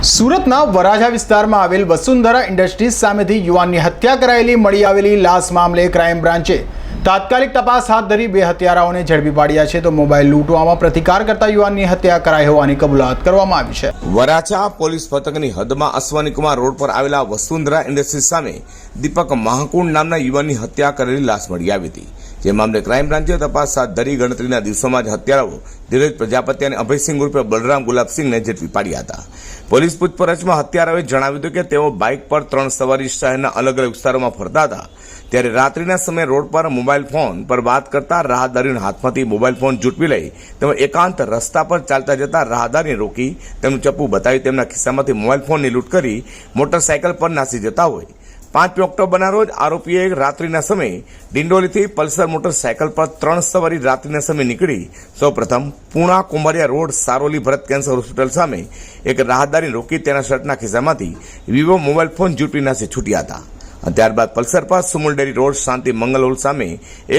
સુરતના વરાછા વિસ્તારમાં આવેલ વસુંધરા ઇન્ડસ્ટ્રીઝ સામેથી યુવાનની હત્યા કરાયેલી મળી આવેલી લાશ મામલે ક્રાઇમ બ્રાન્ચે તાત્કાલિક તપાસ હાથ ધરી બે હત્યારાઓને ઝડપી પાડ્યા છે તો મોબાઈલ લૂંટવામાં પ્રતિકાર કરતા યુવાનની હત્યા કરાઈ હોવાની કબૂલાત કરવામાં આવી છે। વરાછા પોલીસ મથકની હદમાં અશ્વનીકુમાર રોડ પર આવેલા વસુંધરા ઇન્ડસ્ટ્રીઝ સામે દીપક મહાકુંડ નામના યુવાનની હત્યા કરેલી લાશ મળી આવી હતી, જે મામલે ક્રાઇમ બ્રાન્ચે તપાસ હાથ ધરી ગણતરીના દિવસોમાં જ હત્યારાઓ ધીરજ પ્રજાપતિ અને અભયસિંહ ઉર્ફે બલરામ ગુલાબસિંહને ઝડપી પાડ્યા હતા। પોલીસ પૂછપરછમાં હત્યારાઓએ જણાવ્યું હતું કે તેઓ બાઇક પર 3 સવારી શહેરના અલગ અલગ વિસ્તારોમાં ફરતા હતા, ત્યારે રાત્રિના સમયે રોડ પર મોબાઈલ ફોન પર વાત કરતા રાહદારીઓના હાથમાંથી મોબાઈલ ફોન ઝૂંટવી લઈ તેમજ એકાંત રસ્તા પર ચાલતા જતા રાહદારીને રોકી તેમનું ચપ્પુ બતાવી તેમના ખિસ્સામાંથી મોબાઈલ ફોનની લૂંટ કરી મોટરસાયકલ પર નાસી જતા હોય। 5 ઓક્ટોબરના રોજ આરોપીએ રાત્રિના સમયે ડિંડોલીથી પલ્સર મોટરસાયકલ પર 3 સવારી રાત્રિના સમયે નીકળી સૌપ્રથમ પૂણા કુંભારિયા રોડ સારોલી ભરત કેન્સર હોસ્પિટલ સામે એક રાહદારી રોકી તેના શર્ટના ખિસ્સામાંથી વિવો મોબાઈલ ફોન ઝૂંટવી નાસી છૂટ્યા હતા। ત્યારબાદ પલ્સર પર સુમુલ ડેરી રોડ શાંતિ મંગલ હોલ સામે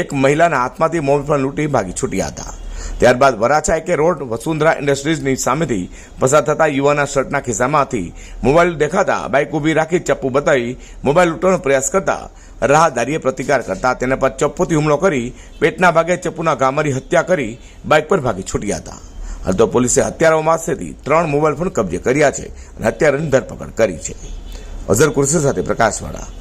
એક મહિલાના હાથમાંથી મોબાઈલ ફોન લૂંટી ભાગી છૂટ્યા હતા। ત્યારબાદ વરાછા એકે રોડ વસુંધરા ઇન્ડસ્ટ્રીઝની સામેથી પસાર થતા યુવાના શર્ટના ખિસ્સામાંથી મોબાઈલ દેખાતા બાઇક ઊભી રાખી ચપ્પુ બતાવી મોબાઈલ લૂંટવાનો પ્રયાસ કરતા રાહદારીએ પ્રતિકાર કરતા તેના પર ચપ્પુથી હુમલો કરી પેટના ભાગે ચપ્પુના ઘા મારી હત્યા કરી બાઇક પર ભાગી છૂટ્યા હતા। હાલ તો પોલીસે હત્યારાઓ પાસેથી 3 મોબાઈલ ફોન કબજે કર્યા છે અને હત્યારાની ધરપકડ કરી છે। અઝર કુર્સી સાથે પ્રકાશવાળા।